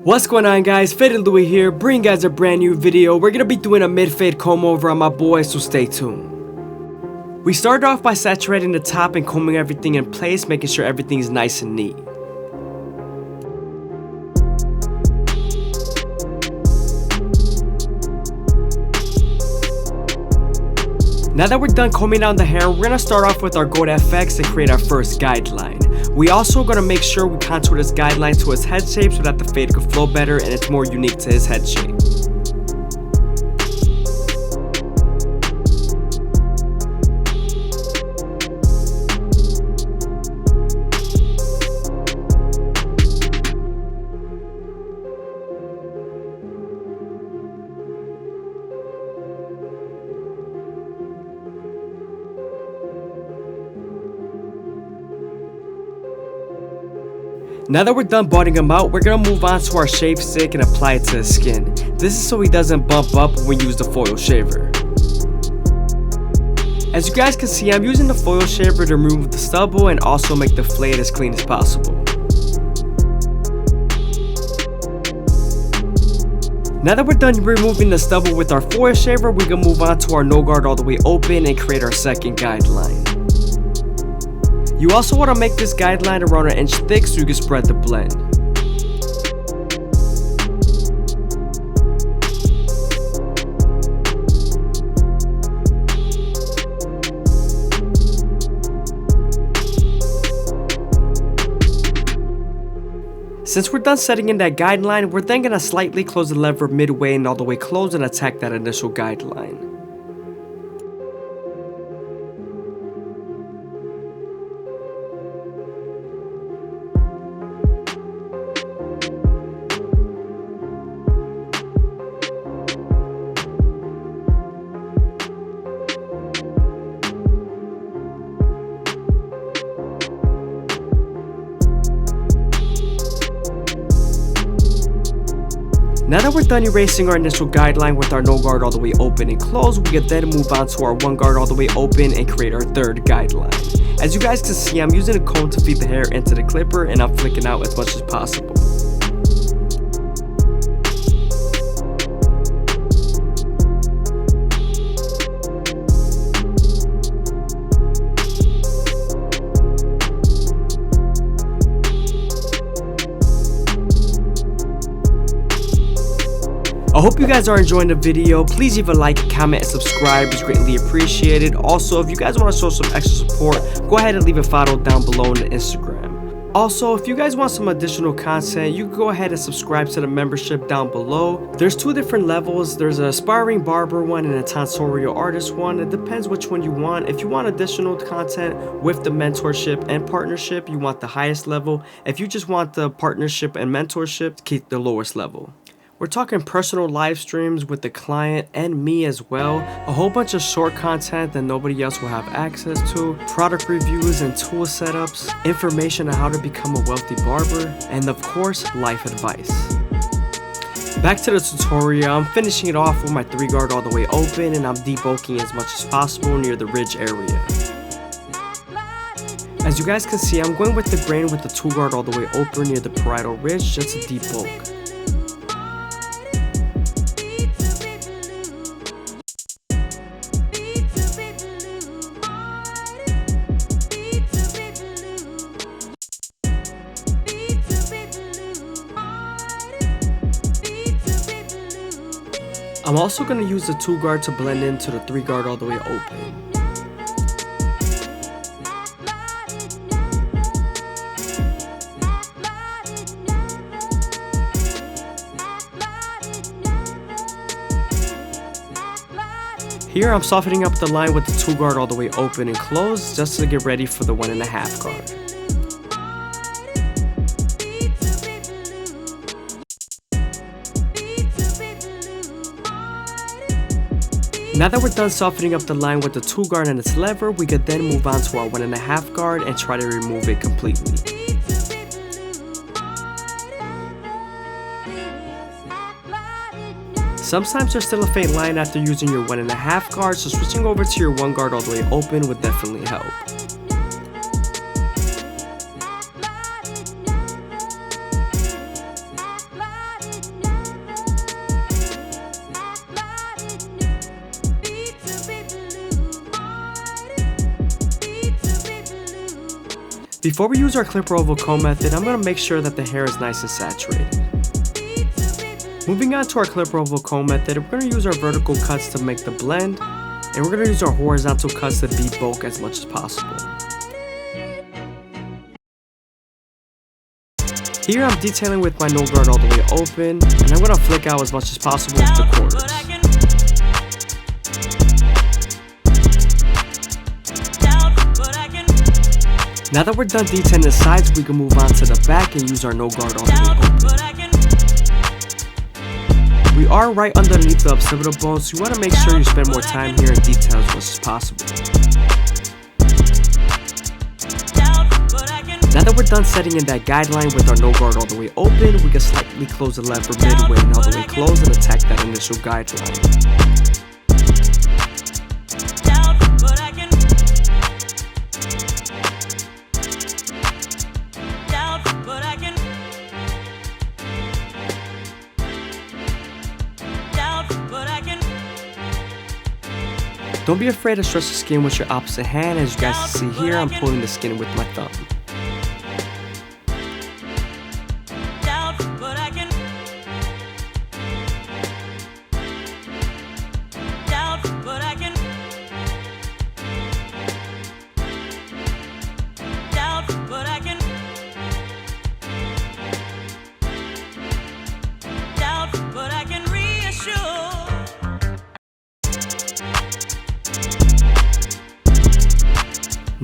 What's going on, guys? FadeitLuie here, bringing you guys a brand new video. We're gonna be doing a mid-fade comb over on my boy, so stay tuned. We started off by saturating the top and combing everything in place, making sure everything is nice and neat. Now that we're done combing down the hair, we're gonna start off with our gold FX and create our first guideline. We also gonna make sure we contour this guideline to his head shape so that the fade could flow better and it's more unique to his head shape. Now that we're done budding him out, we're gonna move on to our shave stick and apply it to his skin. This is so he doesn't bump up when we use the foil shaver. As you guys can see, I'm using the foil shaver to remove the stubble and also make the fade as clean as possible. Now that we're done removing the stubble with our foil shaver, we can move on to our no guard all the way open and create our second guideline. You also want to make this guideline around an inch thick so you can spread the blend. Since we're done setting in that guideline, we're then going to slightly close the lever midway and all the way close and attack that initial guideline. Now that we're done erasing our initial guideline with our no guard all the way open and closed, we can then move on to our one guard all the way open and create our third guideline. As you guys can see, I'm using a comb to feed the hair into the clipper and I'm flicking out as much as possible. I hope you guys are enjoying the video. Please leave a like, comment, and subscribe. It's greatly appreciated. Also, if you guys want to show some extra support, go ahead and leave a follow down below on the Instagram. Also, if you guys want some additional content, you can go ahead and subscribe to the membership down below. There's two different levels. There's an aspiring barber one and a tonsorial artist one. It depends which one you want. If you want additional content with the mentorship and partnership, you want the highest level. If you just want the partnership and mentorship, keep the lowest level. We're talking personal live streams with the client and me as well, a whole bunch of short content that nobody else will have access to, product reviews and tool setups, information on how to become a wealthy barber, and of course, life advice. Back to the tutorial, I'm finishing it off with my 3 guard all the way open and I'm debulking as much as possible near the ridge area. As you guys can see, I'm going with the grain with the 2 guard all the way open near the parietal ridge just to debulk. I'm also going to use the 2 guard to blend into the 3 guard all the way open. Here I'm softening up the line with the 2 guard all the way open and closed just to get ready for the 1.5 guard. Now that we're done softening up the line with the 2 guard and its lever, we could then move on to our 1.5 guard and try to remove it completely. Sometimes there's still a faint line after using your 1.5 guard, so switching over to your 1 guard all the way open would definitely help. Before we use our clipper oval comb method, I'm going to make sure that the hair is nice and saturated. Moving on to our clipper oval comb method, we're going to use our vertical cuts to make the blend, and we're going to use our horizontal cuts to beat bulk as much as possible. Here I'm detailing with my no guard all the way open, and I'm going to flick out as much as possible with the quarters. Now that we're done detailing the sides, we can move on to the back and use our no guard all the way open. We are right underneath the occipital bone, so you want to make sure you spend more time here and detail as much as possible. Now that we're done setting in that guideline with our no guard all the way open, we can slightly close the lever midway and all the way close and attack that initial guideline. Don't be afraid to stretch the skin with your opposite hand. As you guys can see here, I'm pulling the skin with my thumb.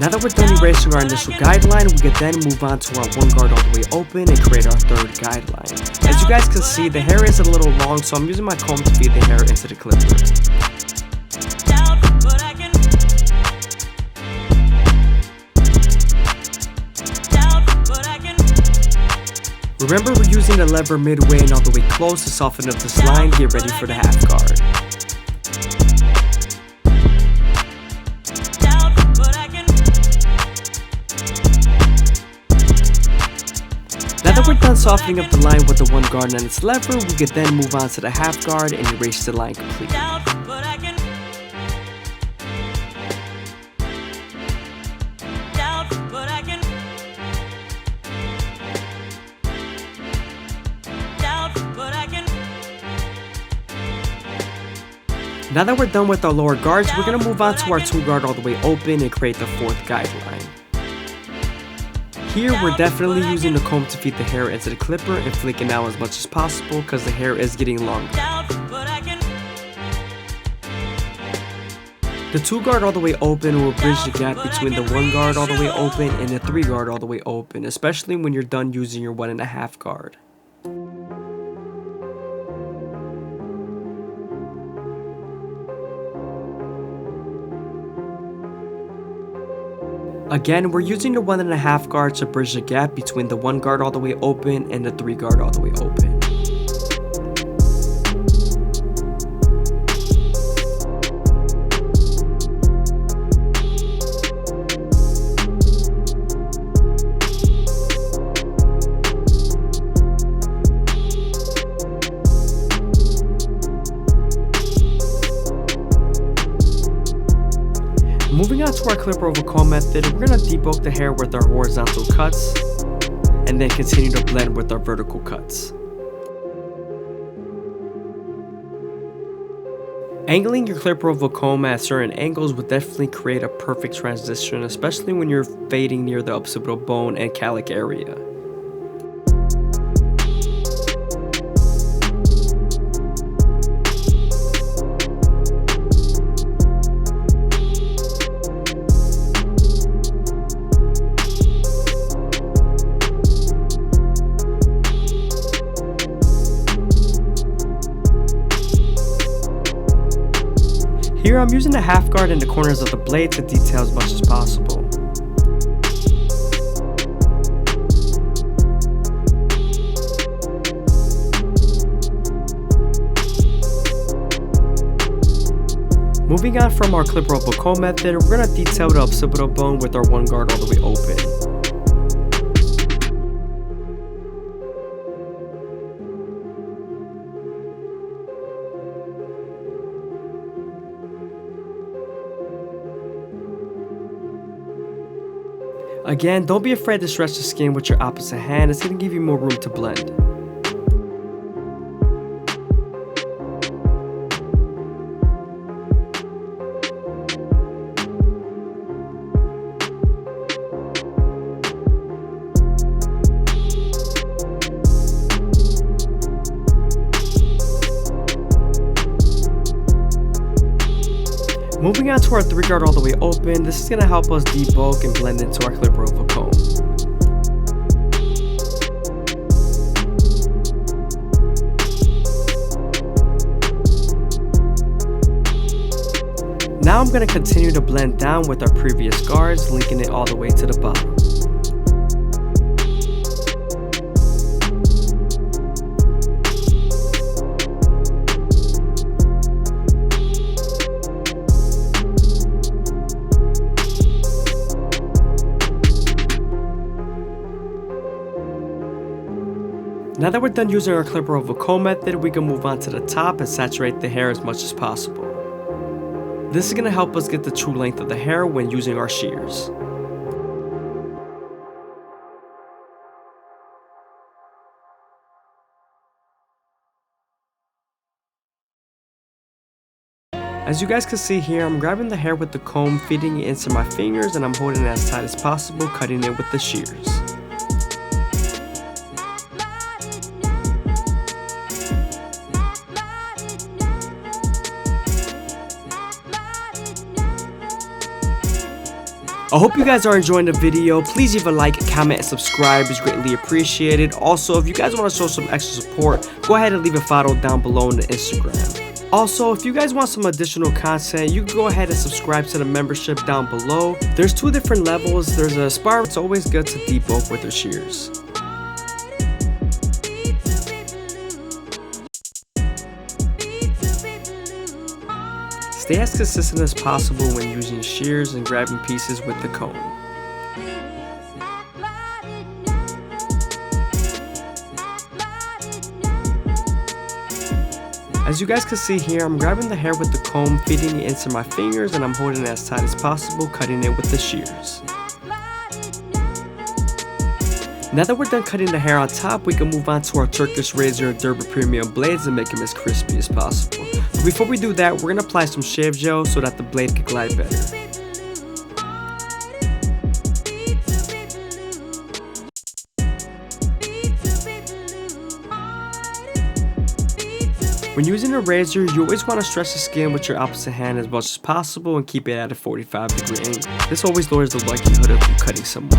Now that we're done erasing our initial guideline, we can then move on to our one guard all the way open and create our third guideline. As you guys can see, the hair is a little long, so I'm using my comb to feed the hair into the clipper. Remember, we're using the lever midway and all the way close to soften up this line. Get ready for the half guard. Now that we're done softening up the line with the one guard and its lever, we could then move on to the half guard and erase the line completely. Now that we're done with our lower guards, we're going to move on to our two guard all the way open and create the fourth guideline. Here we're definitely using the comb to feed the hair into the clipper and flicking out as much as possible because the hair is getting longer. The two guard all the way open will bridge the gap between the one guard all the way open and the three guard all the way open, especially when you're done using your 1.5 guard. Again, we're using the 1.5 guard to bridge the gap between the one guard all the way open and the three guard all the way open. Moving on to our clipper oval comb method, we're going to debulk the hair with our horizontal cuts and then continue to blend with our vertical cuts. Angling your clipper oval comb at certain angles will definitely create a perfect transition, especially when you're fading near the occipital bone and calic area. Here I'm using the half guard in the corners of the blade to detail as much as possible. Moving on from our clipper oval comb method, we're going to detail the occipital bone with our one guard all the way open. Again, don't be afraid to stretch the skin with your opposite hand, it's going to give you more room to blend. Moving on to our 3-guard all the way open, this is going to help us debulk and blend into our clipper of a comb. Now I'm going to continue to blend down with our previous guards, linking it all the way to the bottom. Now that we're done using our clipper over comb method, we can move on to the top and saturate the hair as much as possible. This is going to help us get the true length of the hair when using our shears. As you guys can see here, I'm grabbing the hair with the comb, feeding it into my fingers, and I'm holding it as tight as possible, cutting it with the shears. I hope you guys are enjoying the video. Please leave a like, comment, and subscribe. It's greatly appreciated. Also, if you guys want to show some extra support, go ahead and leave a follow down below on the Instagram. Also, if you guys want some additional content, you can go ahead and subscribe to the membership down below. There's 2 different levels. There's a Aspire. It's always good to debulk with your shears. Stay as consistent as possible when using shears and grabbing pieces with the comb. As you guys can see here, I'm grabbing the hair with the comb, feeding it into my fingers, and I'm holding it as tight as possible, cutting it with the shears. Now that we're done cutting the hair on top, we can move on to our Turkish razor and Derby premium blades and make them as crispy as possible. But before we do that, we're going to apply some shave gel so that the blade can glide better. When using a razor, you always want to stretch the skin with your opposite hand as much as possible and keep it at a 45-degree angle. This always lowers the likelihood of you cutting someone.